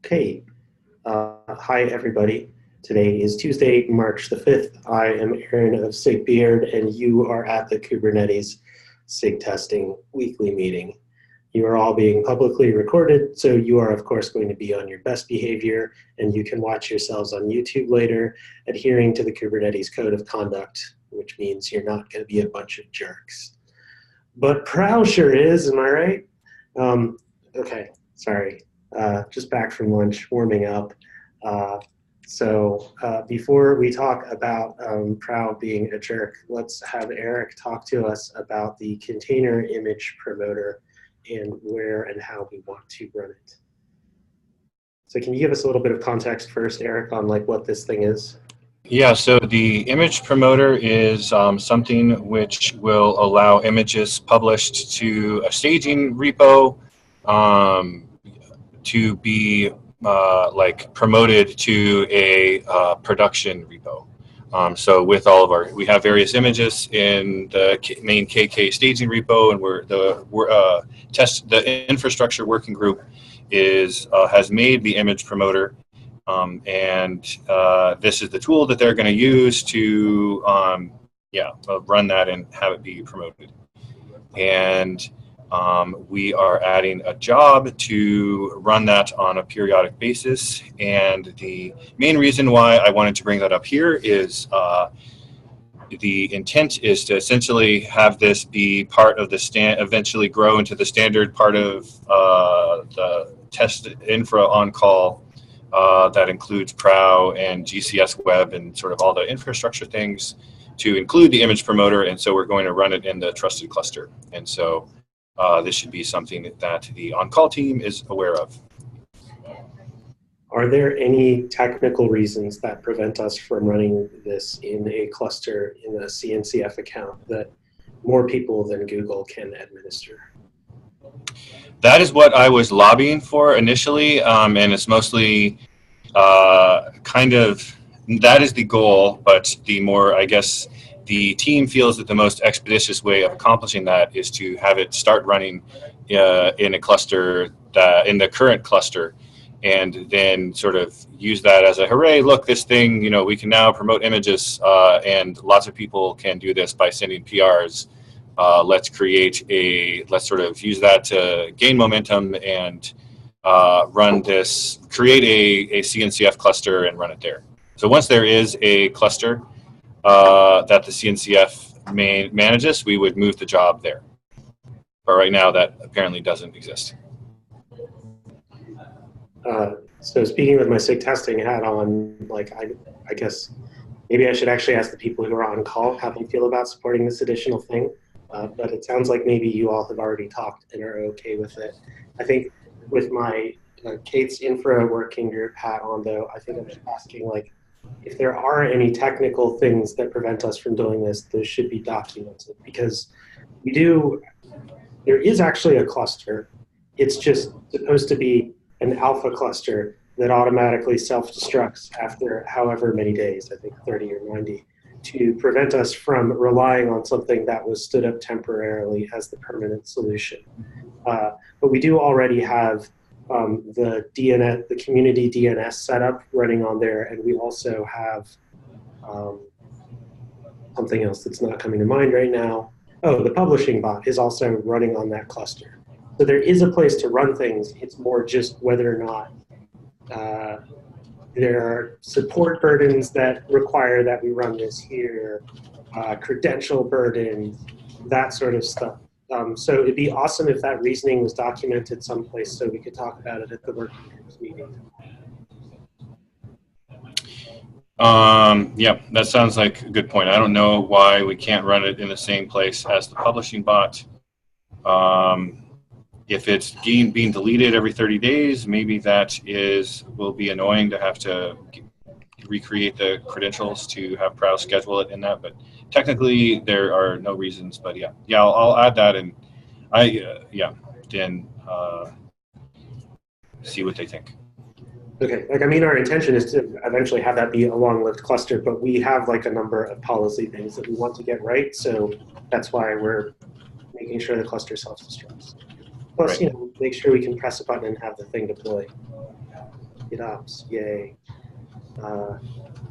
Okay, hi everybody. Today is Tuesday, March the 5th. I am Aaron of SIG Beard, and you are at the Kubernetes SIG Testing weekly meeting. You are all being publicly recorded, so you are of course going to be on your best behavior, and you can watch yourselves on YouTube later, adhering to the Kubernetes Code of Conduct, which means you're not going to be a bunch of jerks. But Prow sure is, am I right? Okay, sorry. Just back from lunch, warming up. Before we talk about Prow being a jerk, let's have Eric talk to us about the container image promoter and where and how we want to run it. So can you give us a little bit of context first, Eric, on like what this thing is? Yeah, so the image promoter is something which will allow images published to a staging repo to be like promoted to a production repo. So with all of we have various images in the main KK staging repo, and the infrastructure working group has made the image promoter. This is the tool that they're going to use to run that and have it be promoted. And we are adding a job to run that on a periodic basis. And the main reason why I wanted to bring that up here is the intent is to essentially have this be part of the eventually grow into the standard part of the test infra on call. That includes Prow and GCS Web and sort of all the infrastructure things to include the image promoter. And so we're going to run it in the trusted cluster. And so this should be something that the on-call team is aware of. Are there any technical reasons that prevent us from running this in a cluster in a CNCF account that more people than Google can administer? That is what I was lobbying for initially, and it's mostly that is the goal, but the more, I guess, the team feels that the most expeditious way of accomplishing that is to have it start running in a cluster, in the current cluster, and then sort of use that as a hooray, look, this thing, we can now promote images, and lots of people can do this by sending PRs. Let's sort of use that to gain momentum and run this, create a CNCF cluster and run it there. So once there is a cluster that the CNCF manages, we would move the job there. But right now that apparently doesn't exist. So speaking with my SIG testing hat on, like I guess maybe I should actually ask the people who are on call how they feel about supporting this additional thing. But it sounds like maybe you all have already talked and are okay with it. I think with my Kate's infra working group hat on, though, I think I'm just asking, like, if there are any technical things that prevent us from doing this, those should be documented, because there is actually a cluster. It's just supposed to be an alpha cluster that automatically self-destructs after however many days, I think 30 or 90. To prevent us from relying on something that was stood up temporarily as the permanent solution. But we do already have the community DNS setup running on there, and we also have something else that's not coming to mind right now. Oh, the publishing bot is also running on that cluster. So there is a place to run things. It's more just whether or not there are support burdens that require that we run this here, credential burdens, that sort of stuff. So it'd be awesome if that reasoning was documented someplace so we could talk about it at the working groups meeting. Yeah, that sounds like a good point. I don't know why we can't run it in the same place as the publishing bot. If it's being deleted every 30 days, maybe that will be annoying to have to recreate the credentials to have Prow schedule it in that. But technically, there are no reasons. But yeah, I'll add that, and then see what they think. Okay, our intention is to eventually have that be a long-lived cluster, but we have like a number of policy things that we want to get right. So that's why we're making sure the cluster self-destructs. Plus, right. Make sure we can press a button and have the thing deploy. GitOps, yay.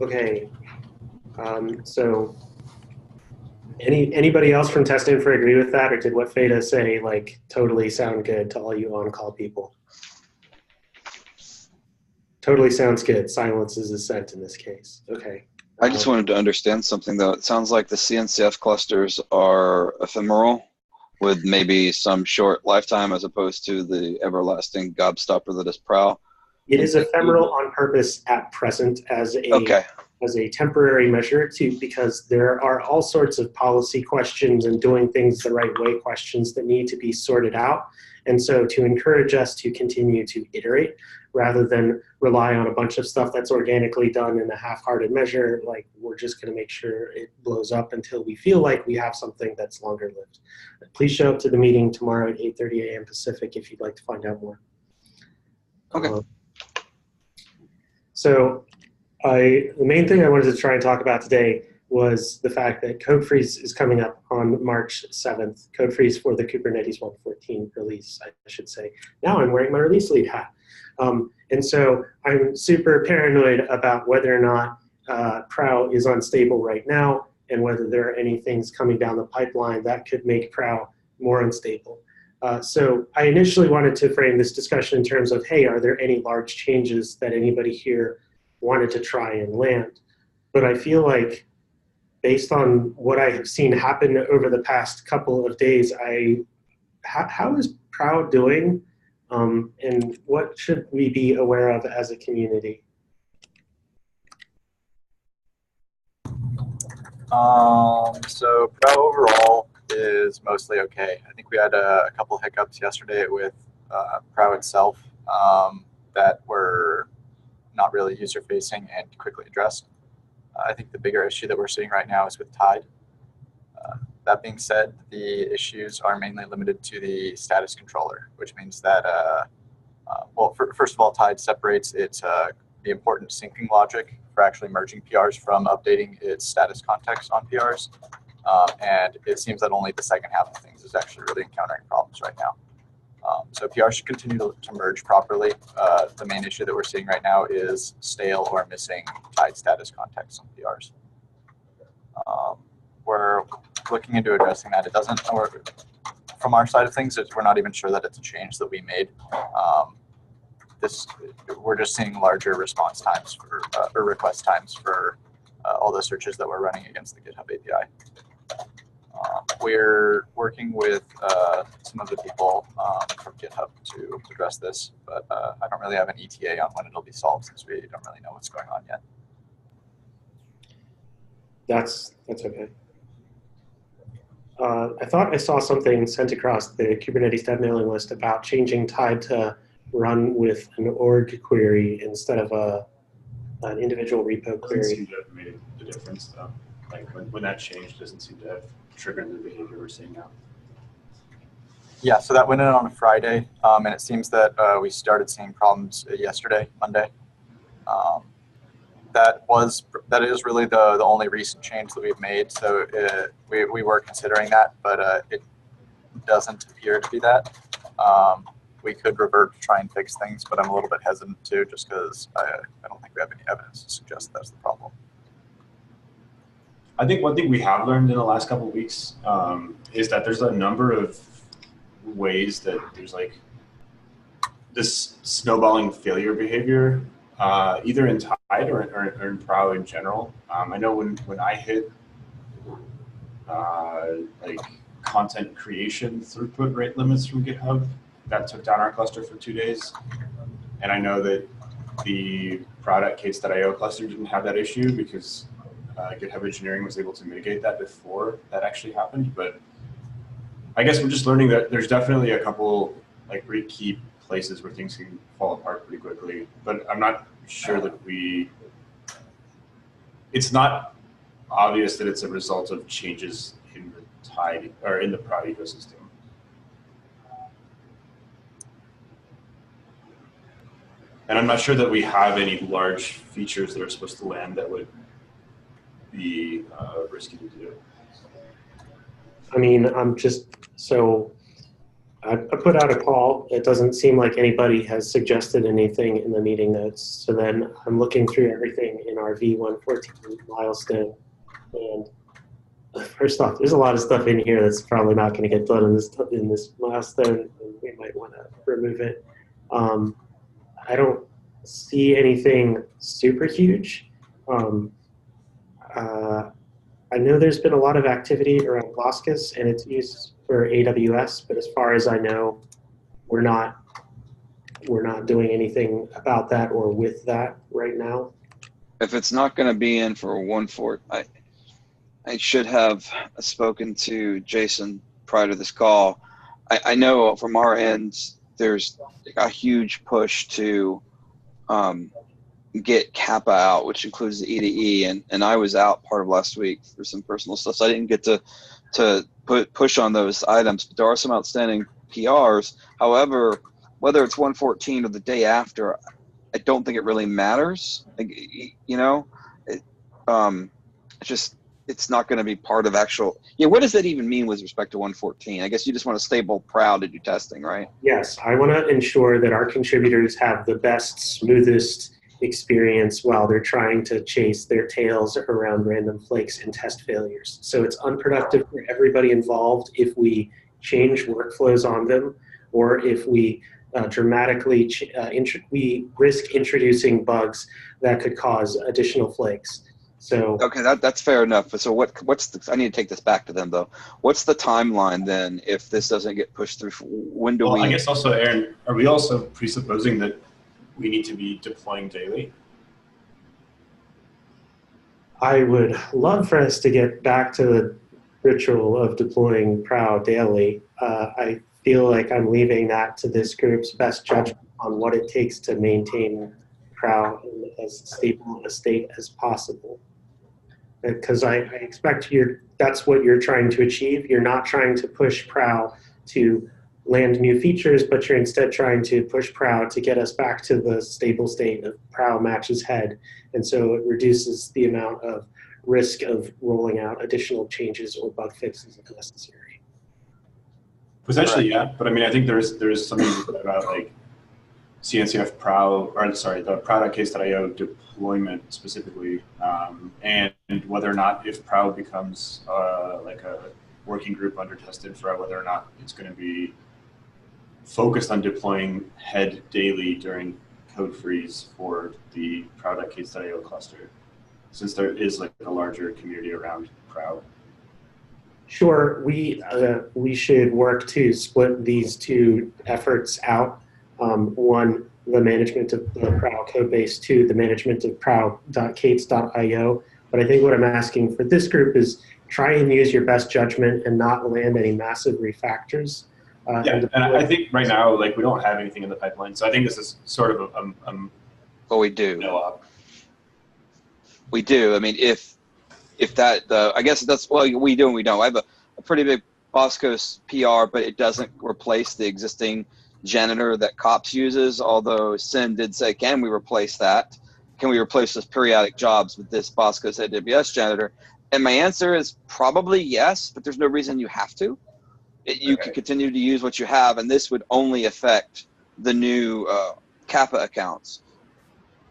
Okay, so anybody else from Test Info agree with that, or did what Feta say like totally sound good to all you on-call people? Totally sounds good. Silence is assent in this case. Okay. I just wanted to understand something though. It sounds like the CNCF clusters are ephemeral with maybe some short lifetime as opposed to the everlasting gobstopper that is Prow. It is ephemeral on purpose at present as a temporary measure too, because there are all sorts of policy questions and doing things the right way questions that need to be sorted out. And so to encourage us to continue to iterate rather than rely on a bunch of stuff that's organically done in a half-hearted measure, like we're just going to make sure it blows up until we feel like we have something that's longer lived. Please show up to the meeting tomorrow at 8:30 a.m. Pacific if you'd like to find out more. Okay. So the main thing I wanted to try and talk about today was the fact that Code Freeze is coming up on March 7th. Code Freeze for the Kubernetes 1.14 release, I should say. Now I'm wearing my release lead hat. And so I'm super paranoid about whether or not Prow is unstable right now and whether there are any things coming down the pipeline that could make Prow more unstable. So I initially wanted to frame this discussion in terms of, hey, are there any large changes that anybody here wanted to try and land? But I feel like based on what I have seen happen over the past couple of days, how is Prow doing? And what should we be aware of as a community? So Prow overall is mostly okay. I think we had a couple hiccups yesterday with Prow itself that were not really user-facing and quickly addressed. I think the bigger issue that we're seeing right now is with Tide. That being said, the issues are mainly limited to the status controller, which means that, first of all, Tide separates the important syncing logic for actually merging PRs from updating its status context on PRs. And it seems that only the second half of things is actually really encountering problems right now. So PRs should continue to merge properly. The main issue that we're seeing right now is stale or missing Tide status context on PRs. We're looking into addressing that. It doesn't, from our side of things, we're not even sure that it's a change that we made. We're just seeing larger response times or request times for all the searches that we're running against the GitHub API. We're working with some of the people from GitHub to address this, but I don't really have an ETA on when it'll be solved since we don't really know what's going on yet. That's okay. I thought I saw something sent across the Kubernetes dev mailing list about changing Tide to run with an org query instead of an individual repo query. Doesn't seem to have made a difference though. Like when that changed, doesn't seem to have triggered the behavior we're seeing now. Yeah, so that went in on a Friday, and it seems that we started seeing problems yesterday, Monday. That is really the only recent change that we've made. So we were considering that, but it doesn't appear to be that. We could revert to try and fix things, but I'm a little bit hesitant to, just because I don't think we have any evidence to suggest that's the problem. I think one thing we have learned in the last couple of weeks is that there's a number of ways that there's like this snowballing failure behavior, either in Tide or in Prow in general. I know when I hit like content creation throughput rate limits from GitHub, that took down our cluster for 2 days. And I know that the Prow.case.io cluster didn't have that issue because GitHub engineering was able to mitigate that before that actually happened. But I guess we're just learning that there's definitely a couple like pretty key places where things can fall apart pretty quickly. But I'm not sure that it's not obvious that it's a result of changes in the Tide or in the Prow ecosystem. And I'm not sure that we have any large features that are supposed to land that would be risky to do. I mean, I'm just so I put out a call. It doesn't seem like anybody has suggested anything in the meeting notes. So then I'm looking through everything in our V114 milestone. And first off, there's a lot of stuff in here that's probably not going to get done in this milestone, and we might want to remove it. I don't see anything super huge. I know there's been a lot of activity around Glasscus and its use for AWS, but as far as I know, we're not doing anything about that or with that right now. If it's not going to be in for 1.4, I should have spoken to Jason prior to this call. I know from our end, there's a huge push to get Kappa out, which includes the EDE, and I was out part of last week for some personal stuff, so I didn't get to push on those items, but there are some outstanding PRs. However, whether it's 114 or the day after, I don't think it really matters. You know, it's not going to be part of actual. Yeah, what does that even mean with respect to 114? I guess you just want a stable proud to do testing, right? Yes, I want to ensure that our contributors have the best, smoothest experience while they're trying to chase their tails around random flakes and test failures. So it's unproductive for everybody involved if we change workflows on them, or if we dramatically we risk introducing bugs that could cause additional flakes. So okay, that's fair enough. So what's the, I need to take this back to them though. What's the timeline then if this doesn't get pushed through? When do we? I guess also, Aaron, are we also presupposing that we need to be deploying daily? I would love for us to get back to the ritual of deploying Prow daily. I feel like I'm leaving that to this group's best judgment on what it takes to maintain Prow in as stable a state as possible. Because I expect that's what you're trying to achieve. You're not trying to push Prow to land new features, but you're instead trying to push Prow to get us back to the stable state of Prow matches head. And so it reduces the amount of risk of rolling out additional changes or bug fixes if necessary. Potentially, yeah. But I mean, I think there's something about like CNCF Prow, or sorry, the Prow.case.io deployment specifically, and whether or not if Prow becomes like a working group under test infra, whether or not it's going to be focused on deploying head daily during code freeze for the Prow.case.io cluster, since there is like a larger community around Prow. Sure, we should work to split these two efforts out. One, the management of the Prow code base, two, the management of Prow.case.io. But I think what I'm asking for this group is try and use your best judgment and not land any massive refactors. And I think right now, like, we don't have anything in the pipeline, so I think this is sort of Well, we do. no-op. We do. I mean, if that, I guess that's, well, we do and we don't. I have a pretty big Boscos PR, but it doesn't replace the existing janitor that COPS uses, although Sim did say, can we replace that? Can we replace those periodic jobs with this Boscos AWS janitor? And my answer is probably yes, but there's no reason you have to. You can continue to use what you have, and this would only affect the new Kappa accounts.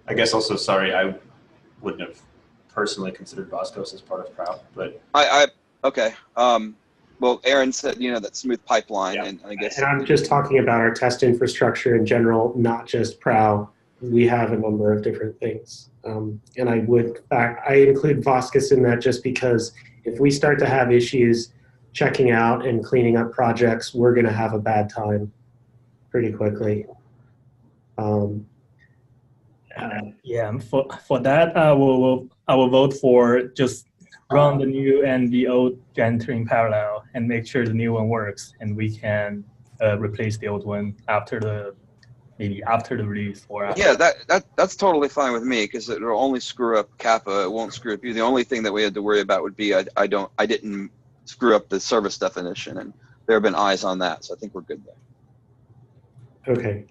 I guess also, sorry, I wouldn't have personally considered Boscos as part of Prow, but Okay. Well, Aaron said, that smooth pipeline, yeah. And I guess. And I'm just talking about our test infrastructure in general, not just Prow. We have a number of different things. And I include Boscos in that just because if we start to have issues checking out and cleaning up projects, we're going to have a bad time pretty quickly. Yeah, for that, I will vote for just run the new and the old janitor in parallel and make sure the new one works, and we can replace the old one maybe after the release or after. Yeah, that's totally fine with me because it will only screw up Kappa. It won't screw up you. The only thing that we had to worry about would be I didn't screw up the service definition, and there have been eyes on that, so I think we're good there. Okay.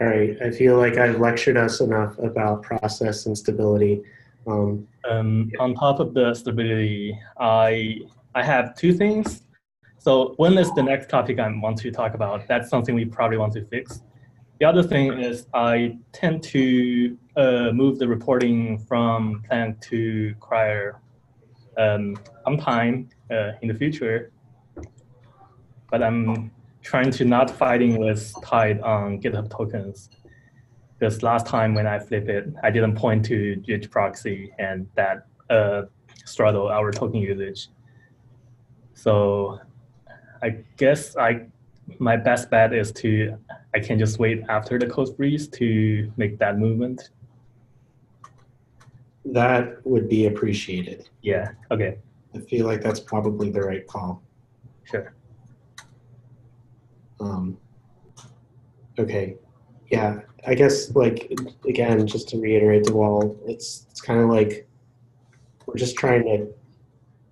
All right. I feel like I've lectured us enough about process and stability. On top of the stability, I have two things. So when is the next topic I want to talk about? That's something we probably want to fix. The other thing is I tend to move the reporting from Planck to Crier sometime in the future. But I'm trying to not fighting with Tide on GitHub tokens. Because last time when I flip it, I didn't point to GH proxy and that straddled our token usage. So I guess my best bet is I can just wait after the code freeze to make that movement. That would be appreciated. Yeah, okay. I feel like that's probably the right call. Sure. Okay. Yeah, I guess, like, again, just to reiterate to all, it's kind of like we're just trying to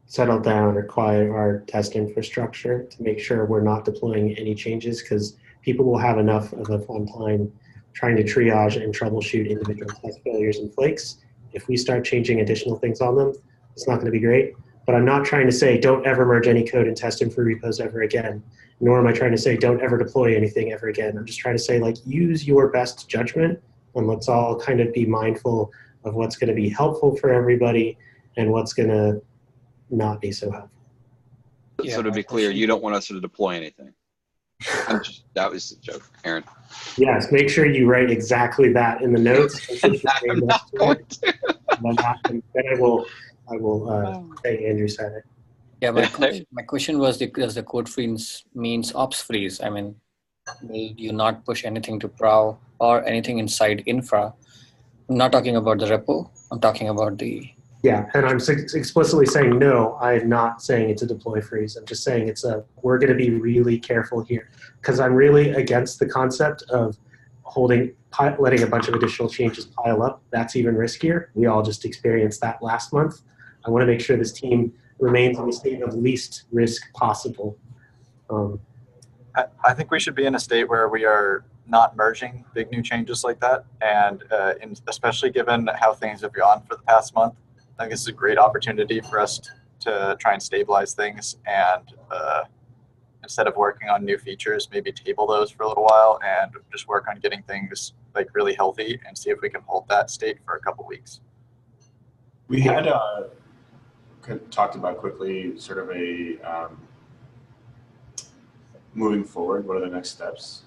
settle down or quiet our test infrastructure to make sure we're not deploying any changes, because people will have enough of a fun time trying to triage and troubleshoot individual test failures and flakes. If we start changing additional things on them, it's not going to be great. But I'm not trying to say don't ever merge any code and test info repos ever again, nor am I trying to say don't ever deploy anything ever again. I'm just trying to say, like, use your best judgment, and let's all kind of be mindful of what's going to be helpful for everybody and what's going to not be so helpful. Yeah, so to be clear, you don't want us to deploy anything. That was a joke, Aaron. Yes, make sure you write exactly that in the notes. I'm not going to. Then I will say Andrew said it. Yeah, my question was, does the code freeze means ops freeze? I mean, will you not push anything to Prow or anything inside infra? I'm not talking about the repo. I'm talking about the... Yeah, and I'm explicitly saying no. I'm not saying it's a deploy freeze. I'm just saying we're going to be really careful here, because I'm really against the concept of letting a bunch of additional changes pile up. That's even riskier. We all just experienced that last month. I want to make sure this team remains in a state of least risk possible. I think we should be in a state where we are not merging big new changes like that, and especially given how things have gone for the past month, I think this is a great opportunity for us to try and stabilize things, and instead of working on new features, maybe table those for a little while and just work on getting things like really healthy and see if we can hold that state for a couple weeks. We had talked about quickly sort of a moving forward, what are the next steps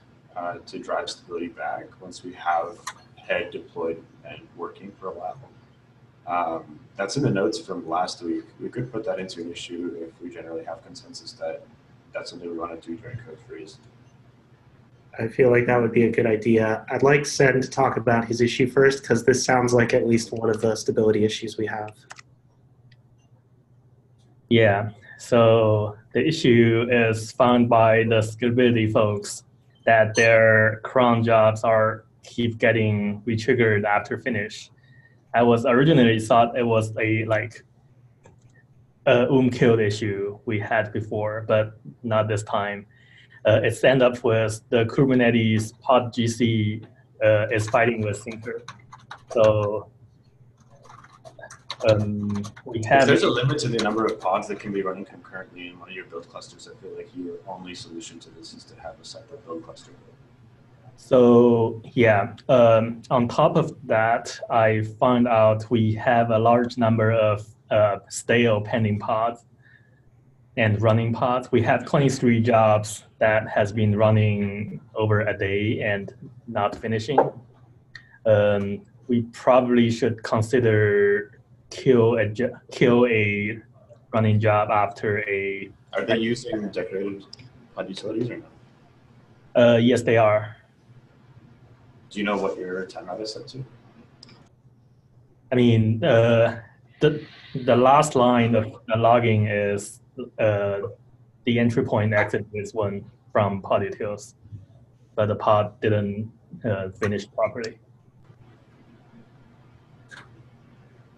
to drive stability back once we have head deployed and working for a while. That's in the notes from last week. We could put that into an issue if we generally have consensus that that's something we want to do during code freeze. I feel like that would be a good idea. I'd like Sen to talk about his issue first, because this sounds like at least one of the stability issues we have. Yeah, so the issue is found by the scalability folks that their cron jobs keep getting retriggered after finish. I was originally thought it was a killed issue we had before, but not this time. It's end up with the Kubernetes pod GC is fighting with Sinker. So we have. If there's a limit to the number of pods that can be running concurrently in one of your build clusters, I feel like your only solution to this is to have a separate build cluster. So yeah, on top of that, I found out we have a large number of stale pending pods and running pods. We have 23 jobs that has been running over a day and not finishing. We probably should consider kill a running job after a. Are they using decorated pod utilities or no? Yes, they are. Do you know what your timeout is set to? I mean, the last line of the logging is the entry point exit is one from pod utils, but the pod didn't finish properly.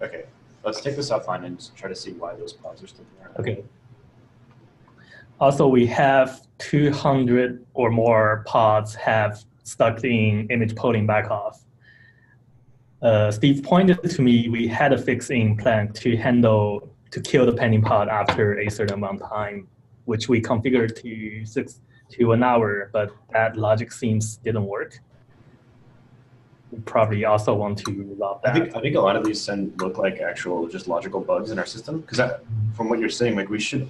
Okay, let's take this offline and try to see why those pods are still there. Okay. Also, we have 200 or more pods have stuck in image polling back off. Steve pointed to me, we had a fix in Planck to kill the pending pod after a certain amount of time. which we configured to an hour, but that logic seems didn't work. We probably also want to resolve that. I think a lot of these look like actual just logical bugs in our system, because from what you're saying, like we should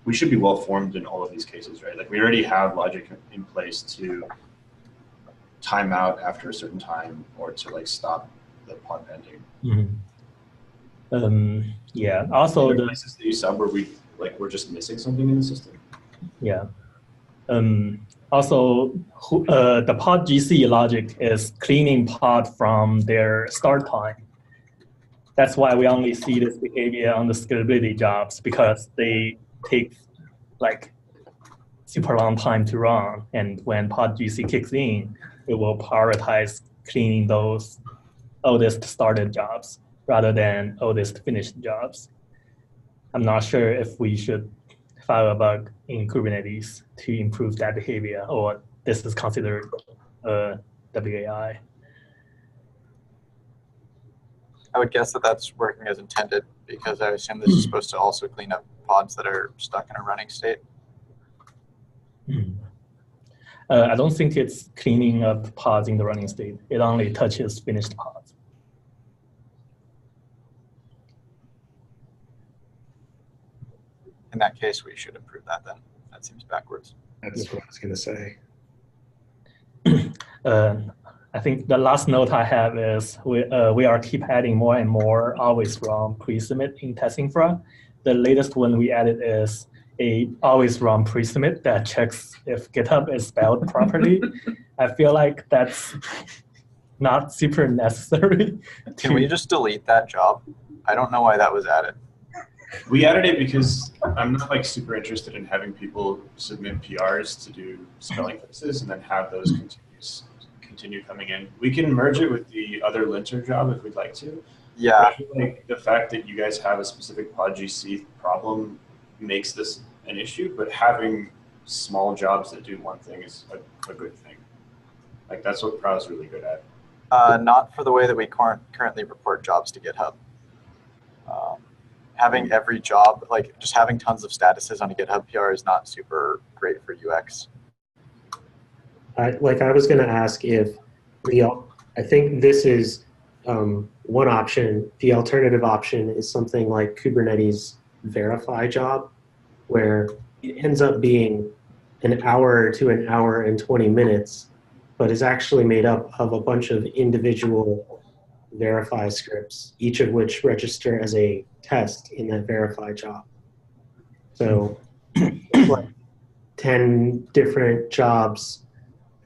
be well formed in all of these cases, right? Like we already have logic in place to time out after a certain time or to like stop the pod pending. Yeah. Also, the places that you sub where we're just missing something in the system. Yeah. Also, the pod GC logic is cleaning pod from their start time. That's why we only see this behavior on the scalability jobs, because they take like super long time to run. And when pod GC kicks in, it will prioritize cleaning those oldest started jobs rather than oldest finished jobs. I'm not sure if we should file a bug in Kubernetes to improve that behavior, or this is considered WAI. I would guess that that's working as intended, because I assume this is supposed to also clean up pods that are stuck in a running state. I don't think it's cleaning up pods in the running state. It only touches finished pods. In that case, we should improve that then. That seems backwards. That's what I was going to say. I think the last note I have is we are keep adding more and more always run pre-submit in test infra. The latest one we added is a always run pre-submit that checks if GitHub is spelled properly. I feel like that's not super necessary. Can we just delete that job? I don't know why that was added. We added it because I'm not like super interested in having people submit PRs to do spelling fixes and then have those continue coming in. We can merge it with the other linter job if we'd like to. Yeah. But I feel like the fact that you guys have a specific PodGC problem makes this an issue, but having small jobs that do one thing is a good thing. Like that's what Prow's really good at. Not for the way that we currently report jobs to GitHub. Having every job, like just having tons of statuses on a GitHub PR is not super great for UX. I was going to ask if I think this is one option. The alternative option is something like Kubernetes verify job, where it ends up being an hour to an hour and 20 minutes, but is actually made up of a bunch of individual verify scripts, each of which register as a test in that verify job. So like 10 different jobs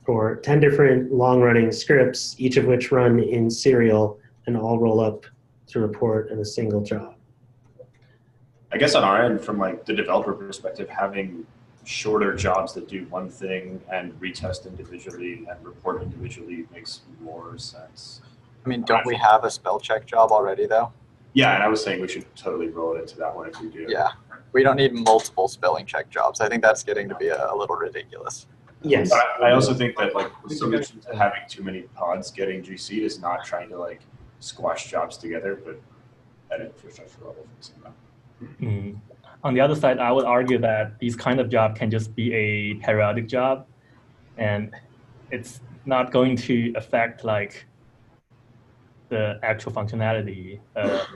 or 10 different long-running scripts, each of which run in serial and all roll up to report in a single job. I guess on our end, from like the developer perspective, having shorter jobs that do one thing and retest individually and report individually makes more sense. I mean, don't we have a spell check job already though? Yeah, and I was saying we should totally roll it into that one if we do. Yeah, we don't need multiple spelling check jobs. I think that's getting to be a little ridiculous. Yes. But I also think that like the solution to having too many pods getting GC'd is not trying to like squash jobs together, but at infrastructure level fixing them. On the other side, I would argue that these kind of job can just be a periodic job, and it's not going to affect like the actual functionality.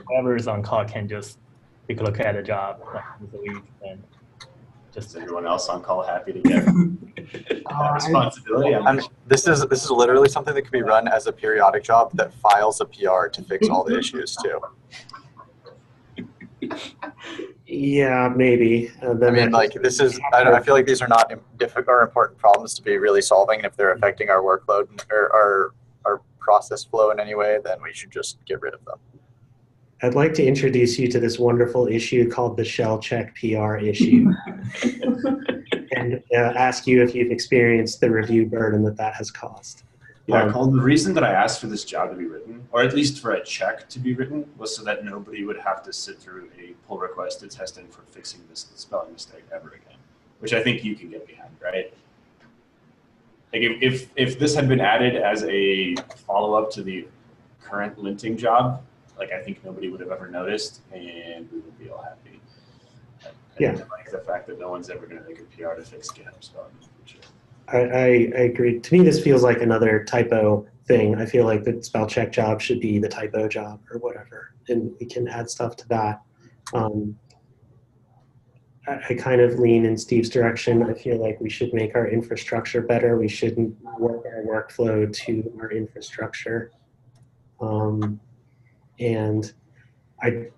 Whoever is on call can just take a look at a job like once a week and just. Is everyone else on call happy to get that responsibility? This is literally something that could be run as a periodic job that files a PR to fix all the issues too. Yeah, maybe. I mean, like this is. I feel like these are not difficult or important problems to be really solving, and if they're affecting our workload or our process flow in any way, then we should just get rid of them. I'd like to introduce you to this wonderful issue called the shell check PR issue, and ask you if you've experienced the review burden that has caused. Yeah, Colin, the reason that I asked for this job to be written, or at least for a check to be written, was so that nobody would have to sit through a pull request to test in for fixing this spelling mistake ever again, which I think you can get behind, right? Like if this had been added as a follow-up to the current linting job, like I think nobody would have ever noticed, and we would be all happy. And Yeah. I like the fact that no one's ever going to make a PR to fix GitHub spell in the future. I agree. To me, this feels like another typo thing. I feel like the spell check job should be the typo job or whatever, and we can add stuff to that. I kind of lean in Steve's direction. I feel like we should make our infrastructure better. We shouldn't work our workflow to our infrastructure. And I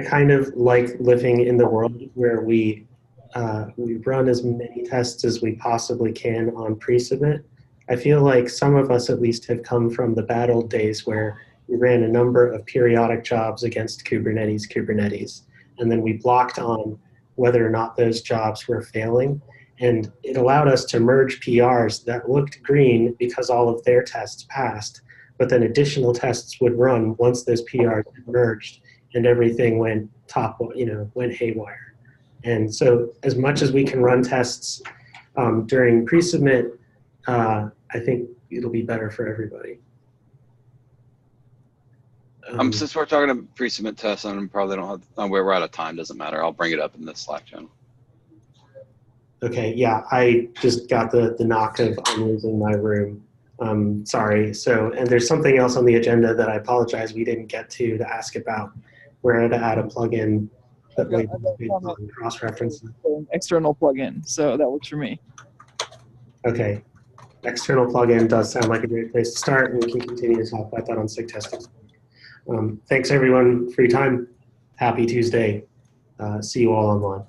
kind of like living in the world where we run as many tests as we possibly can on pre-submit. I feel like some of us at least have come from the bad old days where we ran a number of periodic jobs against Kubernetes, and then we blocked on whether or not those jobs were failing. And it allowed us to merge PRs that looked green because all of their tests passed, but then additional tests would run once those PRs had merged and everything went went haywire. And so as much as we can run tests during pre-submit, I think it'll be better for everybody. Since we're talking about pre-submit tests, and probably don't have, we're out of time, doesn't matter. I'll bring it up in the Slack channel. Okay, yeah, I just got the knock of I'm losing my room. Sorry. So, and there's something else on the agenda that I apologize we didn't get to ask about, where to add a plugin that cross-references. External plugin, so that works for me. Okay, external plugin does sound like a great place to start, and we can continue to talk about that on SIG testing. Thanks everyone for your time. Happy Tuesday. See you all online.